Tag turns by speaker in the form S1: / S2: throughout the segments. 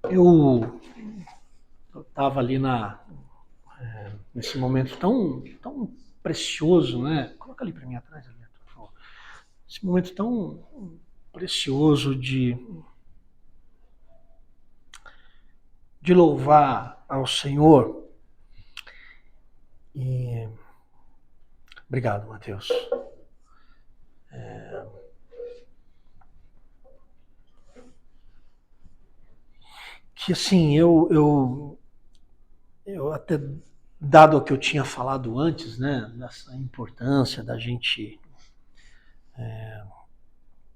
S1: Eu estava ali nesse momento tão precioso, né? Coloca ali para mim atrás, ali, por favor. Esse momento tão precioso de louvar ao Senhor. E obrigado, Mateus. Que assim, eu até, dado o que eu tinha falado antes, né, dessa importância da gente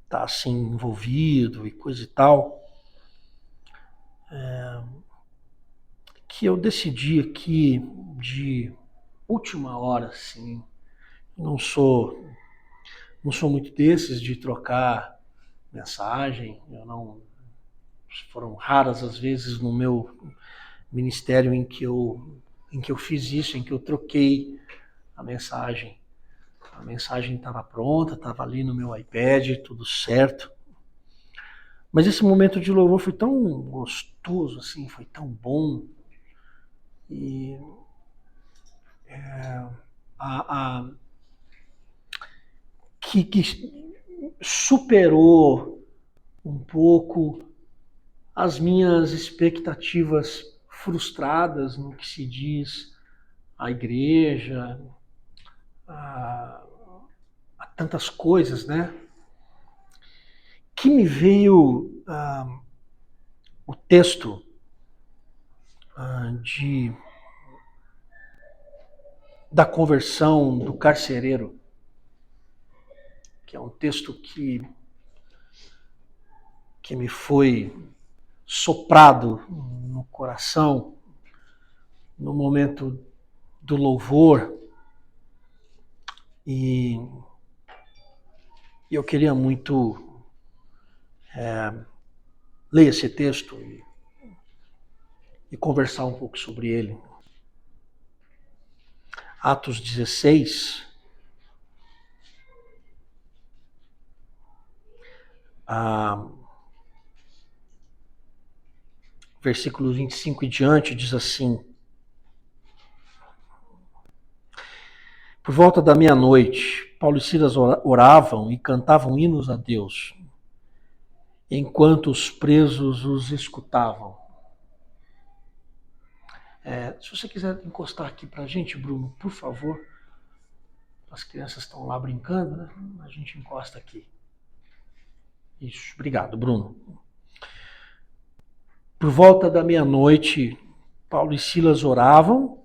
S1: estar assim envolvido e coisa e tal, que eu decidi aqui de última hora, assim, não sou muito desses de trocar mensagem, eu não foram raras as vezes no meu ministério em que eu fiz isso, em que eu troquei a mensagem. A mensagem estava pronta, estava ali no meu iPad, tudo certo. Mas esse momento de louvor foi tão gostoso, assim, foi tão bom. E que superou um pouco as minhas expectativas frustradas no que se diz à igreja, a tantas coisas, né? Que me veio o texto da conversão do carcereiro, que é um texto que me foi soprado no coração no momento do louvor, e eu queria muito ler esse texto e conversar um pouco sobre ele. Atos 16, versículo 25 e diante, diz assim: por volta da meia-noite, Paulo e Silas oravam e cantavam hinos a Deus, enquanto os presos os escutavam. Se você quiser encostar aqui pra gente, Bruno, por favor. As crianças estão lá brincando, né? A gente encosta aqui. Isso, obrigado, Bruno. Por volta da meia-noite, Paulo e Silas oravam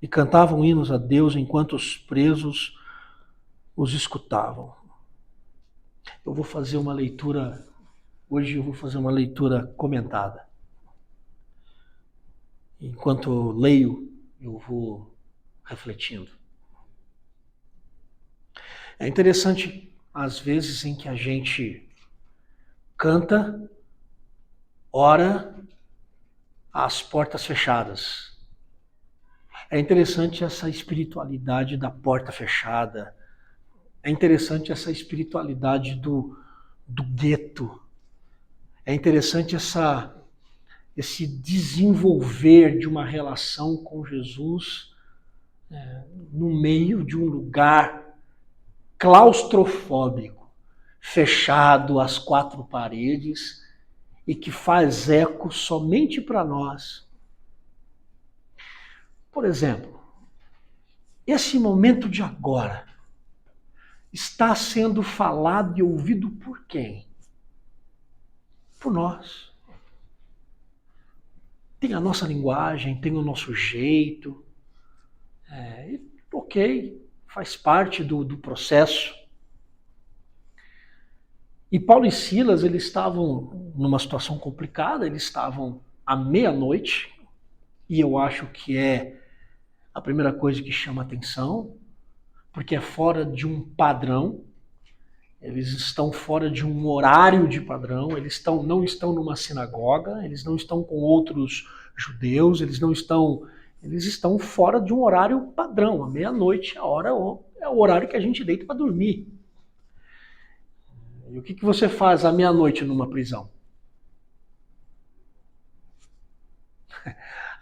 S1: e cantavam hinos a Deus enquanto os presos os escutavam. Eu vou fazer uma leitura, hoje eu vou fazer uma leitura comentada. Enquanto eu leio, eu vou refletindo. É interessante, às vezes, em que a gente canta, ora, às portas fechadas. É interessante essa espiritualidade da porta fechada. É interessante essa espiritualidade do gueto. É interessante esse desenvolver de uma relação com Jesus no meio de um lugar claustrofóbico, fechado às quatro paredes e que faz eco somente para nós. Por exemplo, esse momento de agora está sendo falado e ouvido por quem? Por nós. Tem a nossa linguagem, tem o nosso jeito. Ok, faz parte do processo. E Paulo e Silas, eles estavam numa situação complicada, eles estavam à meia-noite, e eu acho que é a primeira coisa que chama atenção, porque é fora de um padrão, eles estão fora de um horário de padrão, eles não estão numa sinagoga, eles não estão com outros judeus, eles estão fora de um horário padrão. A meia-noite é o horário que a gente deita para dormir. E o que você faz à meia-noite numa prisão?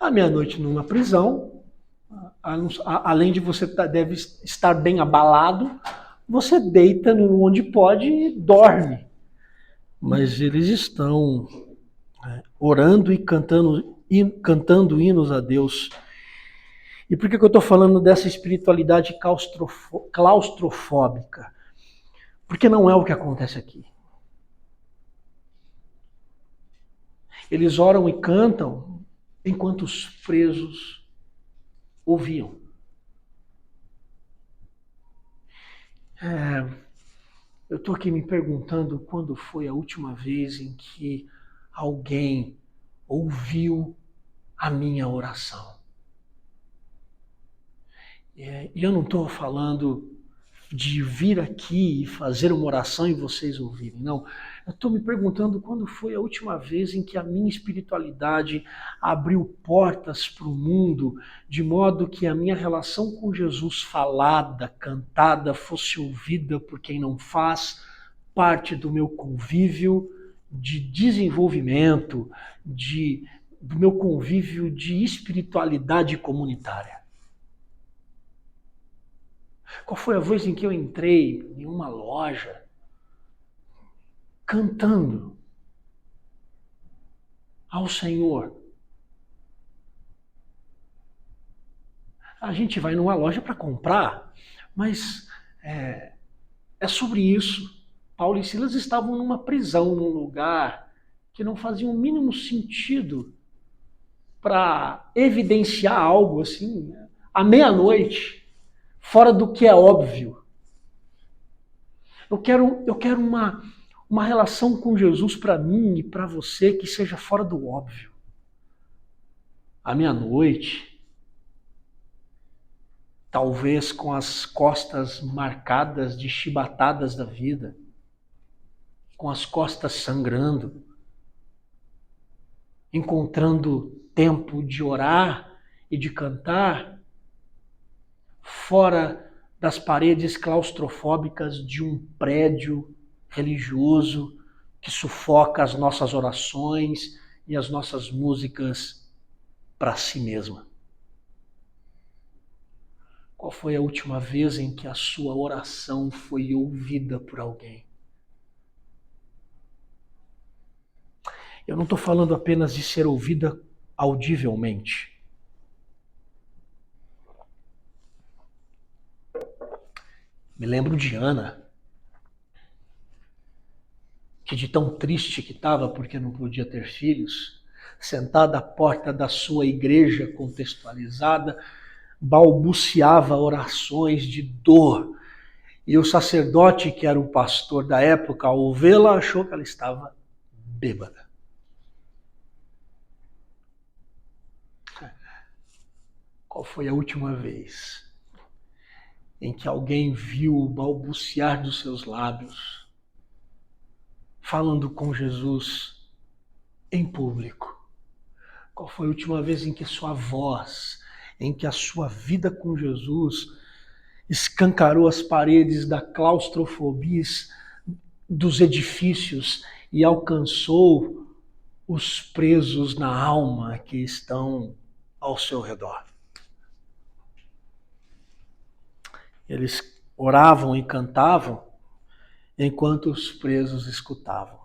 S1: À meia-noite numa prisão, além de você deve estar bem abalado, você deita onde pode e dorme. Mas eles estão orando e cantando hinos a Deus. E por que eu estou falando dessa espiritualidade claustrofóbica? Porque não é o que acontece aqui. Eles oram e cantam enquanto os presos ouviam. Eu estou aqui me perguntando quando foi a última vez em que alguém ouviu a minha oração. E eu não estou falando de vir aqui e fazer uma oração e vocês ouvirem, não. Eu estou me perguntando quando foi a última vez em que a minha espiritualidade abriu portas para o mundo, de modo que a minha relação com Jesus falada, cantada, fosse ouvida por quem não faz parte do meu convívio de desenvolvimento, do meu convívio de espiritualidade comunitária. Qual foi a vez em que eu entrei em uma loja cantando ao Senhor? A gente vai numa loja para comprar, mas é sobre isso. Paulo e Silas estavam numa prisão, num lugar que não fazia o mínimo sentido para evidenciar algo assim, à meia-noite, fora do que é óbvio. Eu quero uma relação com Jesus para mim e para você que seja fora do óbvio. À meia-noite, talvez com as costas marcadas de chibatadas da vida, com as costas sangrando, encontrando tempo de orar e de cantar fora das paredes claustrofóbicas de um prédio religioso que sufoca as nossas orações e as nossas músicas para si mesma. Qual foi a última vez em que a sua oração foi ouvida por alguém? Eu não estou falando apenas de ser ouvida audivelmente. Me lembro de Ana, que de tão triste que estava porque não podia ter filhos, sentada à porta da sua igreja contextualizada, balbuciava orações de dor. E o sacerdote, que era o pastor da época, ao vê-la, achou que ela estava bêbada. Qual foi a última vez em que alguém viu o balbuciar dos seus lábios, falando com Jesus em público? Qual foi a última vez em que sua voz, em que a sua vida com Jesus escancarou as paredes da claustrofobia dos edifícios e alcançou os presos na alma que estão ao seu redor? Eles oravam e cantavam enquanto os presos escutavam.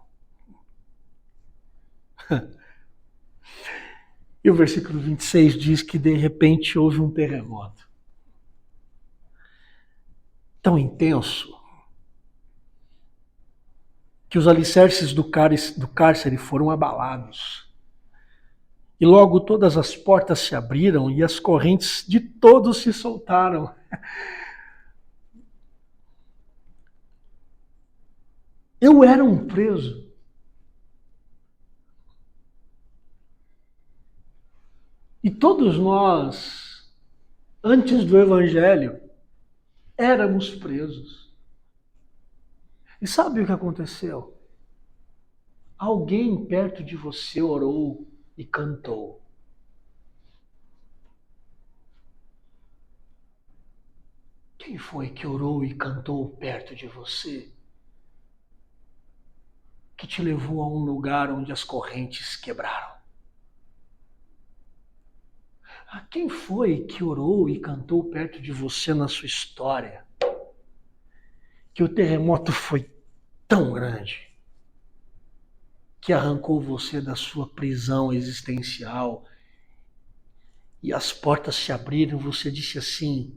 S1: E o versículo 26 diz que de repente houve um terremoto tão intenso que os alicerces do cárcere foram abalados. E logo todas as portas se abriram e as correntes de todos se soltaram. Eu era um preso. E todos nós, antes do Evangelho, éramos presos. E sabe o que aconteceu? Alguém perto de você orou e cantou. Quem foi que orou e cantou perto de você? Que te levou a um lugar onde as correntes quebraram? Quem foi que orou e cantou perto de você na sua história? Que o terremoto foi tão grande que arrancou você da sua prisão existencial e as portas se abriram e você disse assim: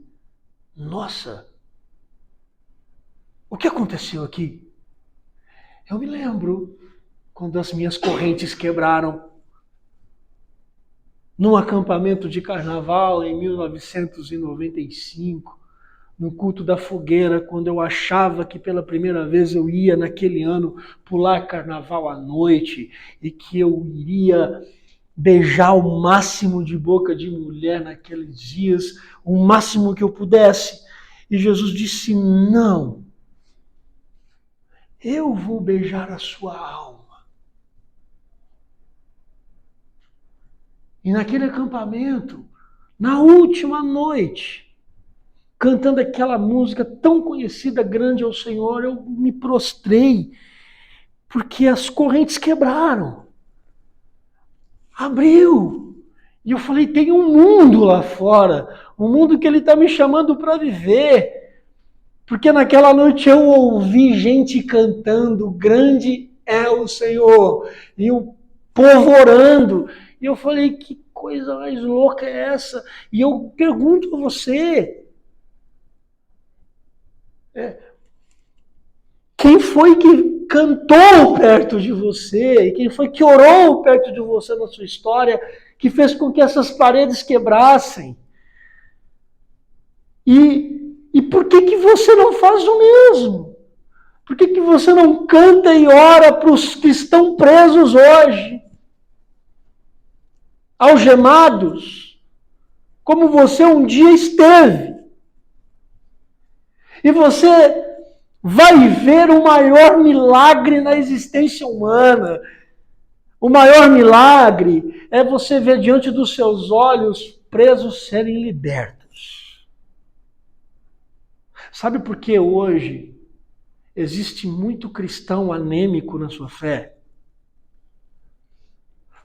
S1: nossa, o que aconteceu aqui? Eu me lembro quando as minhas correntes quebraram num acampamento de carnaval em 1995, no culto da fogueira, quando eu achava que pela primeira vez eu ia naquele ano pular carnaval à noite e que eu iria beijar o máximo de boca de mulher naqueles dias, o máximo que eu pudesse. E Jesus disse: não, eu vou beijar a sua alma. E naquele acampamento, na última noite, cantando aquela música tão conhecida, Grande é o Senhor, eu me prostrei, porque as correntes quebraram. Abriu. E eu falei, tem um mundo lá fora, um mundo que ele está me chamando para viver. Porque naquela noite eu ouvi gente cantando, grande é o Senhor, e o povo orando. E eu falei, que coisa mais louca é essa? E eu pergunto a você, quem foi que cantou perto de você? E quem foi que orou perto de você na sua história, que fez com que essas paredes quebrassem? E por que você não faz o mesmo? Por que você não canta e ora para os que estão presos hoje? Algemados, como você um dia esteve. E você vai ver o maior milagre na existência humana. O maior milagre é você ver diante dos seus olhos presos serem libertos. Sabe por que hoje existe muito cristão anêmico na sua fé?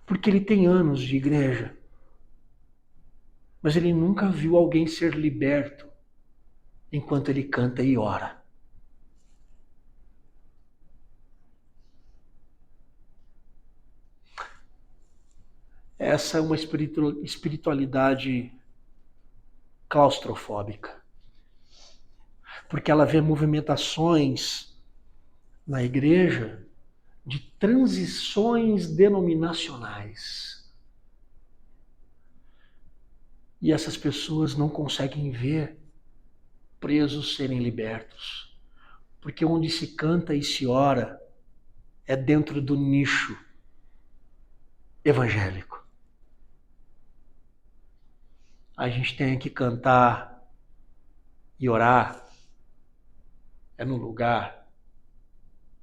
S1: Porque ele tem anos de igreja, mas ele nunca viu alguém ser liberto enquanto ele canta e ora. Essa é uma espiritualidade claustrofóbica, porque ela vê movimentações na igreja de transições denominacionais. E essas pessoas não conseguem ver presos serem libertos, porque onde se canta e se ora é dentro do nicho evangélico. A gente tem que cantar e orar é no lugar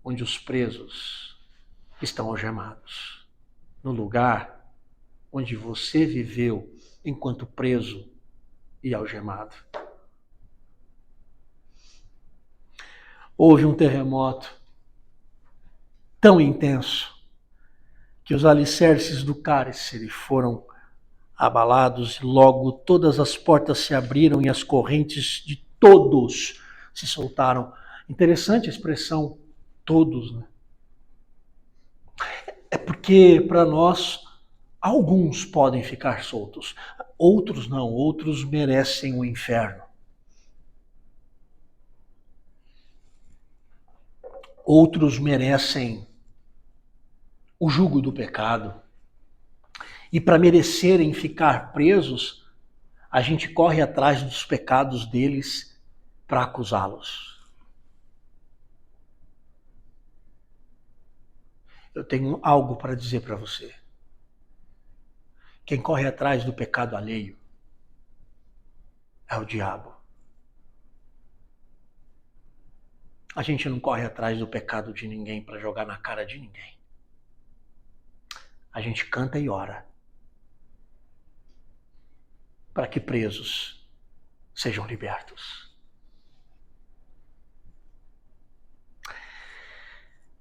S1: onde os presos estão algemados. No lugar onde você viveu enquanto preso e algemado. Houve um terremoto tão intenso que os alicerces do cárcere foram abalados e logo todas as portas se abriram e as correntes de todos se soltaram. Interessante a expressão todos, né? É porque para nós alguns podem ficar soltos, outros não, outros merecem o inferno. Outros merecem o jugo do pecado. E para merecerem ficar presos, a gente corre atrás dos pecados deles para acusá-los. Eu tenho algo para dizer para você. Quem corre atrás do pecado alheio é o diabo. A gente não corre atrás do pecado de ninguém para jogar na cara de ninguém. A gente canta e ora para que presos sejam libertos.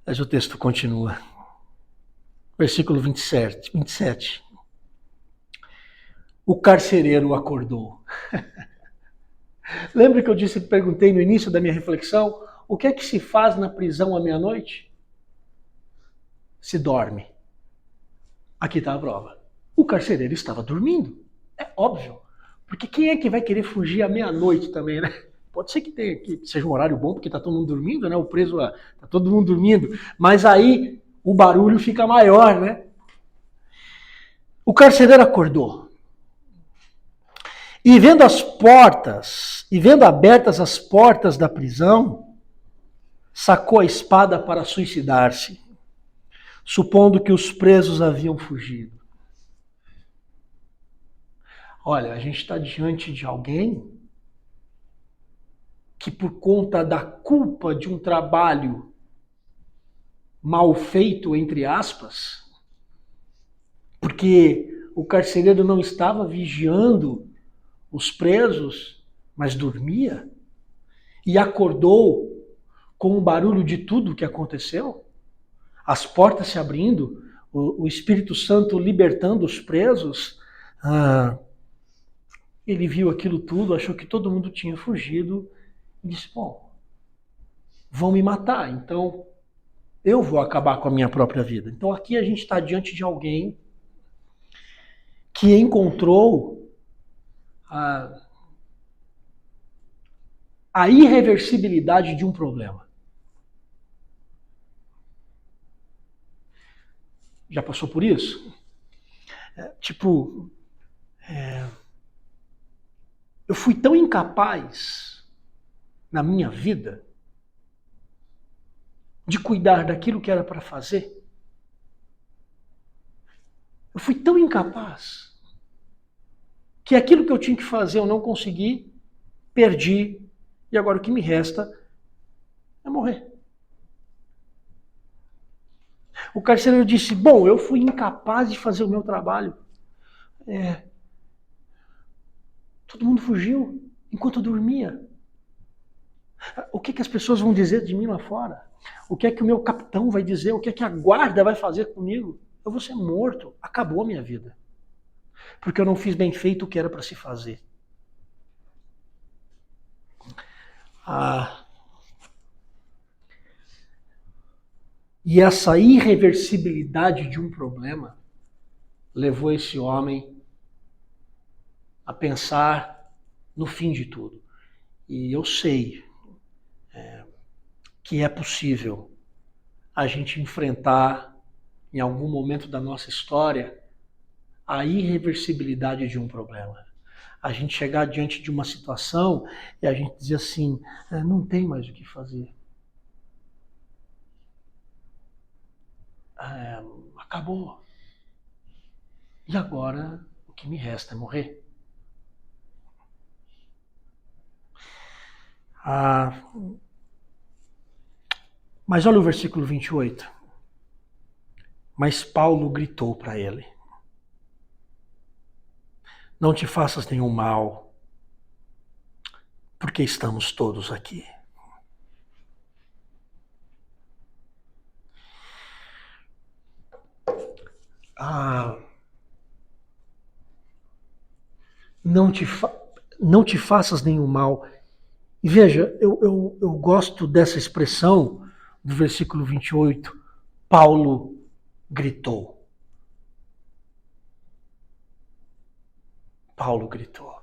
S1: Mas o texto continua. Versículo 27. O carcereiro acordou. Lembra que eu perguntei no início da minha reflexão, o que é que se faz na prisão à meia-noite? Se dorme. Aqui está a prova. O carcereiro estava dormindo. É óbvio. Porque quem é que vai querer fugir à meia-noite também, né? Pode ser que seja um horário bom, porque está todo mundo dormindo, né? O preso está todo mundo dormindo. Mas aí o barulho fica maior, né? O carcereiro acordou. E vendo as portas, e vendo abertas as portas da prisão, sacou a espada para suicidar-se, supondo que os presos haviam fugido. Olha, a gente está diante de alguém que, por conta da culpa de um trabalho mal feito, entre aspas, porque o carcereiro não estava vigiando os presos, mas dormia, e acordou com o barulho de tudo que aconteceu, as portas se abrindo, o Espírito Santo libertando os presos. Ele viu aquilo tudo, achou que todo mundo tinha fugido e disse, bom, vão me matar, então eu vou acabar com a minha própria vida. Então aqui a gente está diante de alguém que encontrou a irreversibilidade de um problema. Já passou por isso? Eu fui tão incapaz na minha vida de cuidar daquilo que era para fazer. Eu fui tão incapaz que aquilo que eu tinha que fazer eu não consegui, perdi, e agora o que me resta é morrer. O carcereiro disse, bom, eu fui incapaz de fazer o meu trabalho. Todo mundo fugiu enquanto eu dormia. O que as pessoas vão dizer de mim lá fora? O que é que o meu capitão vai dizer? O que é que a guarda vai fazer comigo? Eu vou ser morto. Acabou a minha vida. Porque eu não fiz bem feito o que era para se fazer. E essa irreversibilidade de um problema levou esse homem a pensar no fim de tudo. E eu sei que é possível a gente enfrentar, em algum momento da nossa história, a irreversibilidade de um problema. A gente chegar diante de uma situação e a gente dizer assim, não tem mais o que fazer. Acabou. E agora o que me resta é morrer. Mas olha o versículo 28. Mas Paulo gritou para ele, não te faças nenhum mal, porque estamos todos aqui. Não te faças nenhum mal. E veja, eu gosto dessa expressão do versículo 28. Paulo gritou. Paulo gritou.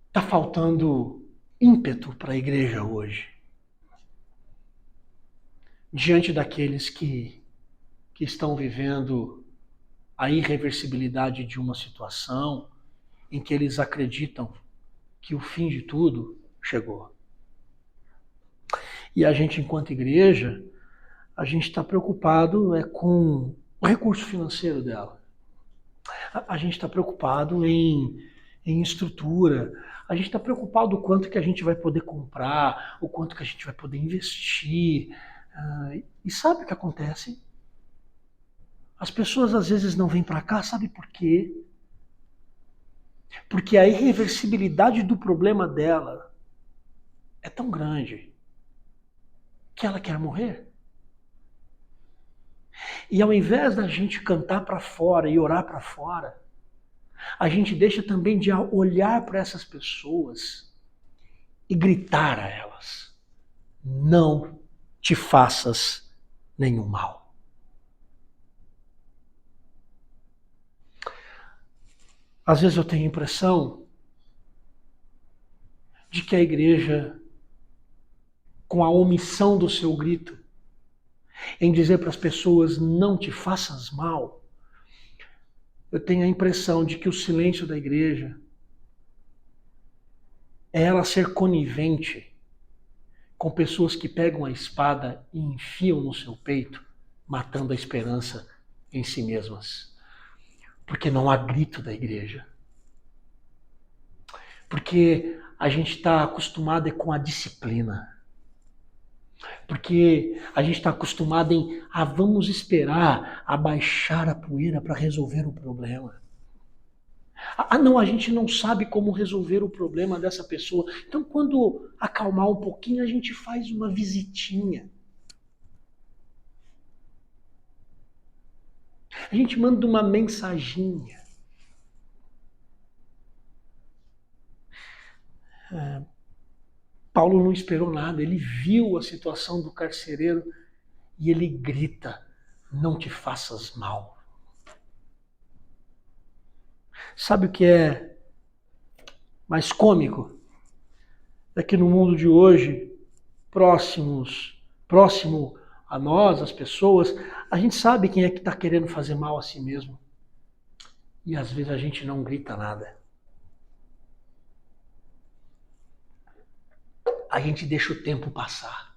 S1: Está faltando ímpeto para a igreja hoje. Diante daqueles que estão vivendo a irreversibilidade de uma situação em que eles acreditam que o fim de tudo chegou. E a gente, enquanto igreja, a gente está preocupado com o recurso financeiro dela. A gente está preocupado em estrutura. A gente está preocupado o quanto que a gente vai poder comprar, o quanto que a gente vai poder investir. E sabe o que acontece? As pessoas às vezes não vêm para cá, sabe por quê? Porque a irreversibilidade do problema dela é tão grande que ela quer morrer. E ao invés da gente cantar para fora e orar para fora, a gente deixa também de olhar para essas pessoas e gritar a elas: não te faças nenhum mal. Às vezes eu tenho a impressão de que a igreja, com a omissão do seu grito, em dizer para as pessoas não te faças mal, eu tenho a impressão de que o silêncio da igreja é ela ser conivente com pessoas que pegam a espada e enfiam no seu peito, matando a esperança em si mesmas. Porque não há grito da igreja. Porque a gente está acostumado com a disciplina. Porque a gente está acostumado em vamos esperar abaixar a poeira para resolver o problema. Não, a gente não sabe como resolver o problema dessa pessoa. Então, quando acalmar um pouquinho, a gente faz uma visitinha. A gente manda uma mensaginha. Paulo não esperou nada, ele viu a situação do carcereiro e ele grita: não te faças mal. Sabe o que é mais cômico? É que no mundo de hoje, próximo a nós, as pessoas, a gente sabe quem é que está querendo fazer mal a si mesmo. E às vezes a gente não grita nada. A gente deixa o tempo passar.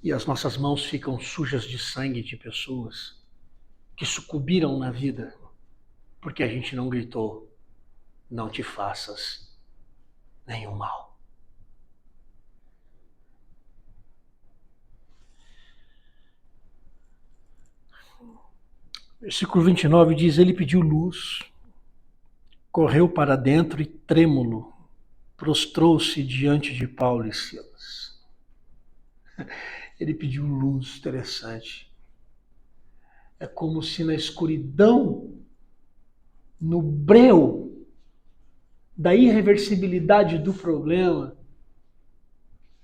S1: E as nossas mãos ficam sujas de sangue de pessoas que sucumbiram na vida porque a gente não gritou: não te faças nenhum mal. Versículo 29 diz: ele pediu luz, correu para dentro e, trêmulo, prostrou-se diante de Paulo e Silas. Ele pediu luz, interessante. É como se na escuridão, no breu da irreversibilidade do problema,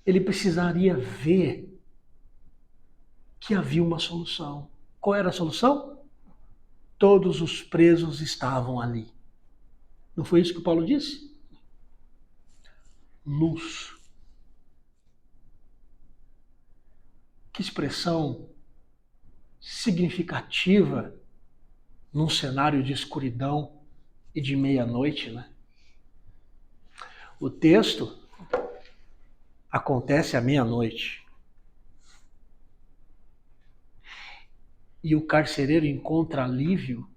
S1: ele precisaria ver que havia uma solução. Qual era a solução? Todos os presos estavam ali. Não foi isso que Paulo disse? Luz. Que expressão significativa num cenário de escuridão e de meia-noite, né? O texto acontece à meia-noite. E o carcereiro encontra alívio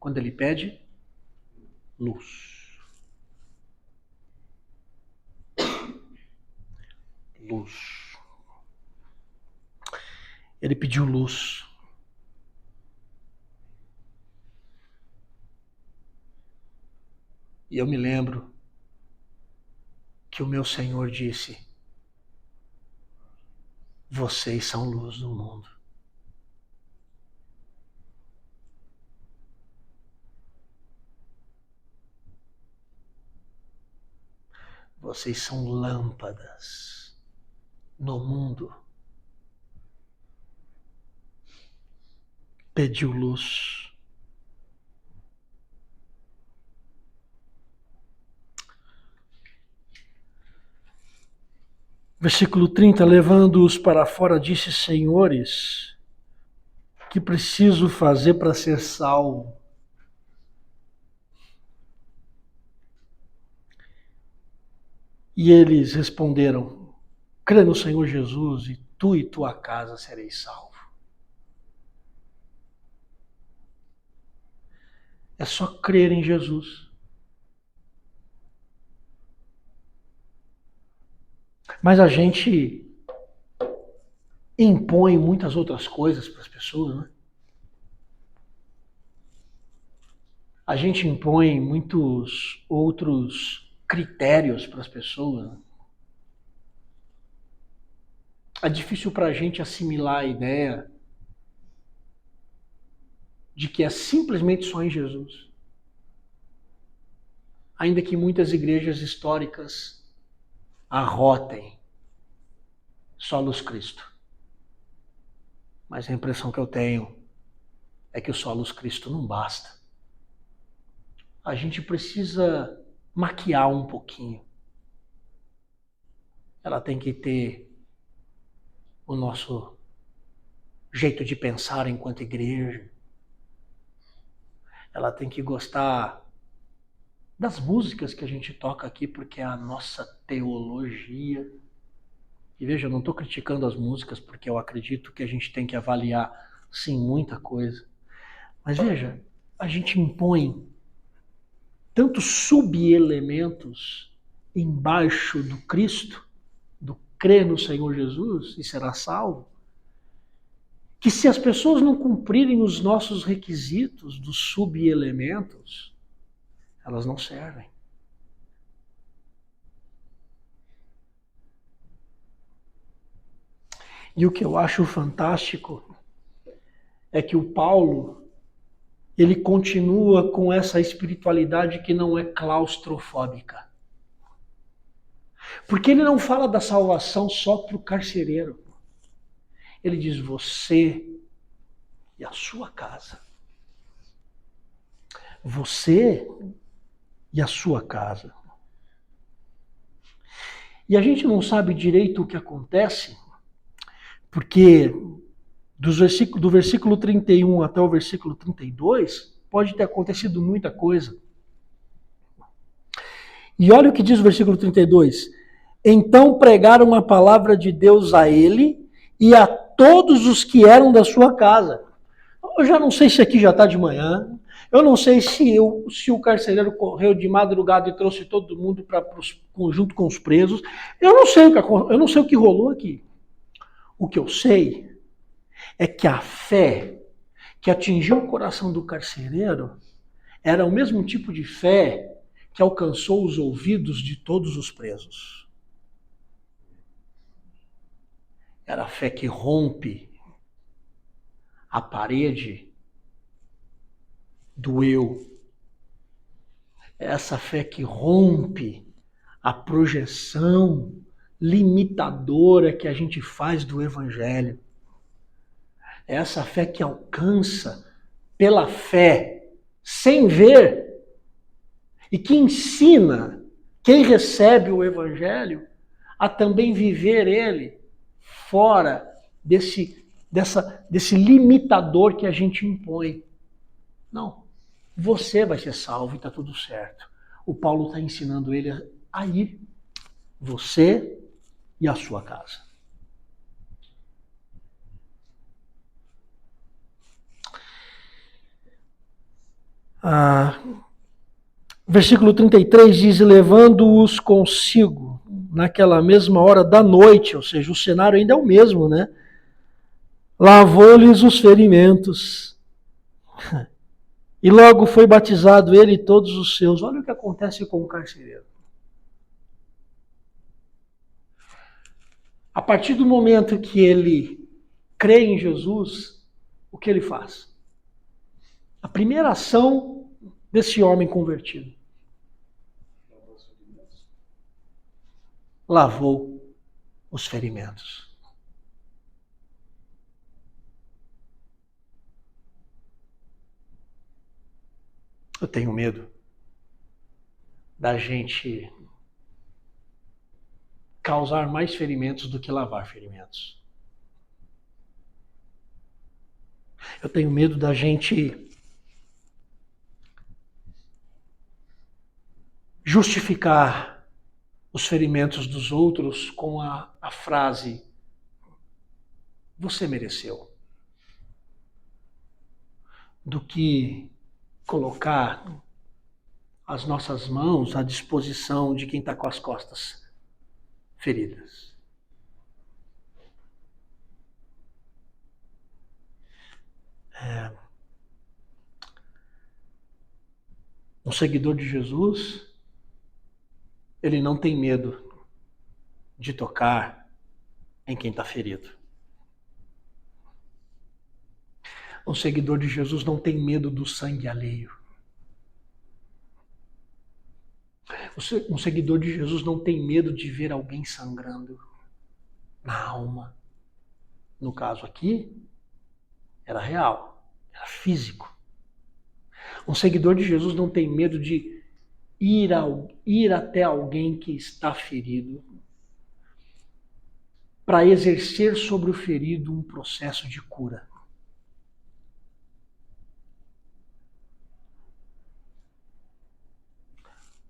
S1: quando ele pede luz. Luz. Ele pediu luz. E eu me lembro que o meu Senhor disse: vocês são luz do mundo. Vocês são lâmpadas no mundo. Pediu luz. Versículo 30, levando-os para fora, disse: senhores, que preciso fazer para ser salvo? E eles responderam: crê no Senhor Jesus e tu e tua casa sereis salvo. É só crer em Jesus. Mas a gente impõe muitas outras coisas para as pessoas, né? A gente impõe muitos outros critérios para as pessoas, né? É difícil para a gente assimilar a ideia de que é simplesmente só em Jesus. Ainda que muitas igrejas históricas arrotem solos Cristo. Mas a impressão que eu tenho é que o solos Cristo não basta. A gente precisa maquiar um pouquinho. Ela tem que ter o nosso jeito de pensar enquanto igreja. Ela tem que gostar das músicas que a gente toca aqui, porque é a nossa teologia. E veja, eu não estou criticando as músicas, porque eu acredito que a gente tem que avaliar, sim, muita coisa. Mas veja, a gente impõe tantos subelementos embaixo do Cristo, do crer no Senhor Jesus e será salvo, que se as pessoas não cumprirem os nossos requisitos dos subelementos, elas não servem. E o que eu acho fantástico é que o Paulo, ele continua com essa espiritualidade que não é claustrofóbica. Porque ele não fala da salvação só para o carcereiro. Ele diz você e a sua casa. Você e a sua casa. E a gente não sabe direito o que acontece, porque do versículo 31 até o versículo 32, pode ter acontecido muita coisa. E olha o que diz o versículo 32. Então pregaram a palavra de Deus a ele e a todos os que eram da sua casa. Eu já não sei se aqui já está de manhã. Eu não sei se o carcereiro correu de madrugada e trouxe todo mundo junto com os presos. Eu não sei o que rolou aqui. O que eu sei é que a fé que atingiu o coração do carcereiro era o mesmo tipo de fé que alcançou os ouvidos de todos os presos. Era a fé que rompe a parede do eu. É essa fé que rompe a projeção limitadora que a gente faz do evangelho. É essa fé que alcança pela fé, sem ver, e que ensina quem recebe o evangelho a também viver ele fora desse limitador que a gente impõe. Não. Você vai ser salvo e está tudo certo. O Paulo está ensinando ele a ir. Você e a sua casa. Versículo 33 diz, levando-os consigo naquela mesma hora da noite, ou seja, o cenário ainda é o mesmo, né? Lavou-lhes os ferimentos. E logo foi batizado ele e todos os seus. Olha o que acontece com o carcereiro. A partir do momento que ele crê em Jesus, o que ele faz? A primeira ação desse homem convertido. Lavou os ferimentos. Eu tenho medo da gente causar mais ferimentos do que lavar ferimentos. Eu tenho medo da gente justificar os ferimentos dos outros com a frase você mereceu, do que colocar as nossas mãos à disposição de quem está com as costas feridas. Um seguidor de Jesus, ele não tem medo de tocar em quem está ferido. Um seguidor de Jesus não tem medo do sangue alheio. Um seguidor de Jesus não tem medo de ver alguém sangrando na alma. No caso aqui, era real, era físico. Um seguidor de Jesus não tem medo de ir até alguém que está ferido para exercer sobre o ferido um processo de cura.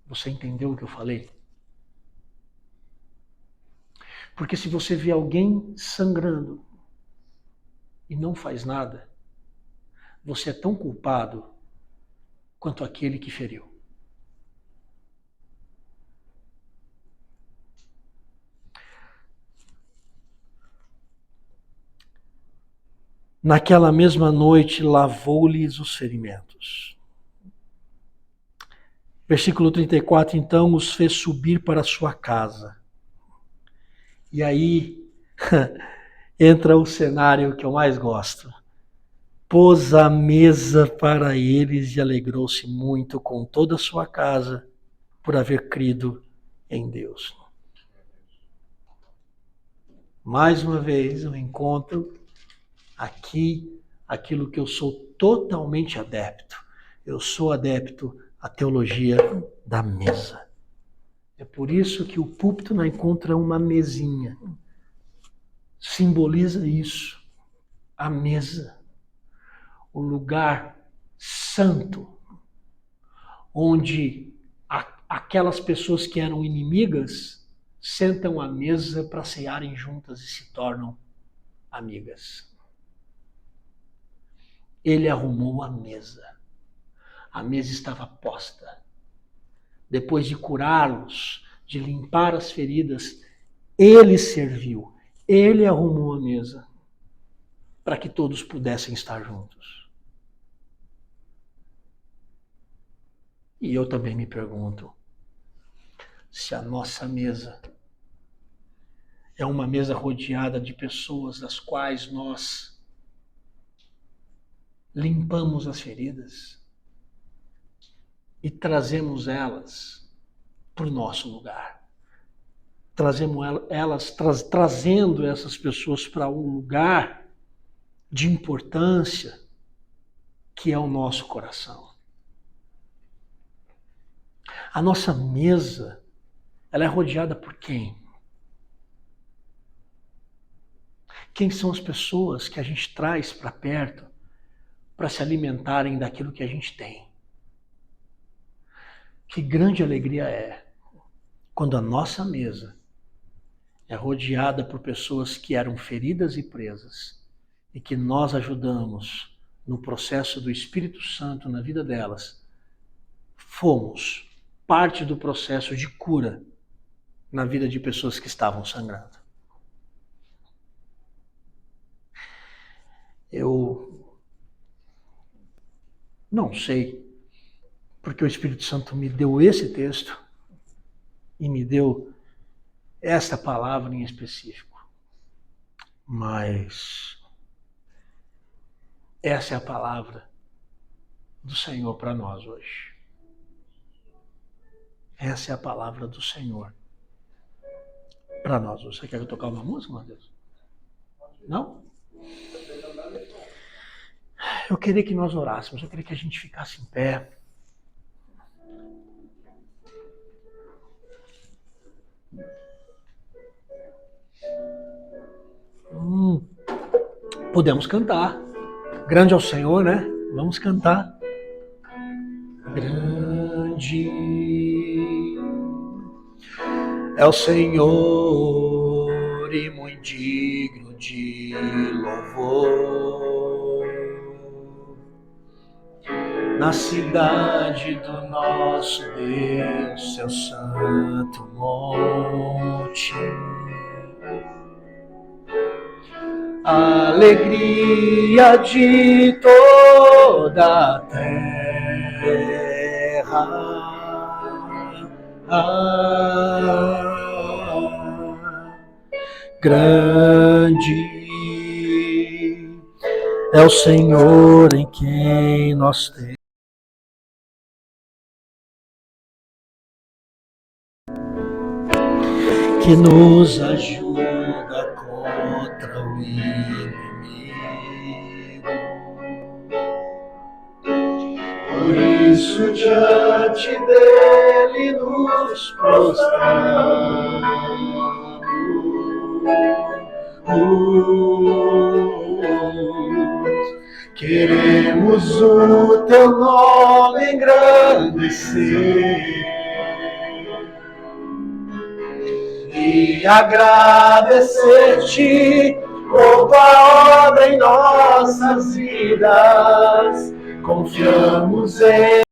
S1: Você entendeu o que eu falei? Porque se você vê alguém sangrando e não faz nada, você é tão culpado quanto aquele que feriu. Naquela mesma noite lavou-lhes os ferimentos. Versículo 34, então os fez subir para sua casa. E aí entra o cenário que eu mais gosto. Pôs a mesa para eles e alegrou-se muito com toda a sua casa por haver crido em Deus. Mais uma vez eu encontro aqui aquilo que eu sou totalmente adepto. Eu sou adepto à teologia da mesa. É por isso que o púlpito não encontra uma mesinha. Simboliza isso. A mesa. O lugar santo onde aquelas pessoas que eram inimigas sentam à mesa para cearem juntas e se tornam amigas. Ele arrumou a mesa. A mesa estava posta. Depois de curá-los, de limpar as feridas, ele serviu. Ele arrumou a mesa para que todos pudessem estar juntos. E eu também me pergunto se a nossa mesa é uma mesa rodeada de pessoas das quais nós limpamos as feridas e trazemos elas para o nosso lugar. Trazendo essas pessoas para um lugar de importância que é o nosso coração. A nossa mesa, ela é rodeada por quem? Quem são as pessoas que a gente traz para perto para se alimentarem daquilo que a gente tem? Que grande alegria é quando a nossa mesa é rodeada por pessoas que eram feridas e presas e que nós ajudamos no processo do Espírito Santo na vida delas. Fomos parte do processo de cura na vida de pessoas que estavam sangrando. Eu não sei porque o Espírito Santo me deu esse texto e me deu esta palavra em específico. Mas essa é a palavra do Senhor para nós hoje. Essa é a palavra do Senhor para nós hoje. Você quer que eu tocar uma música, Matheus? Não? Eu queria que nós orássemos, eu queria que a gente ficasse em pé. Podemos cantar. Grande é o Senhor, né? Vamos cantar. Grande é o Senhor e muito digno de louvor. Na cidade do nosso Deus, seu santo monte. Alegria de toda a terra, grande é o Senhor em quem nós temos. Que nos ajuda contra o inimigo. Por isso diante dele nos prostramos. Queremos o teu nome engrandecer e agradecer-te por tua obra em nossas vidas. Confiamos em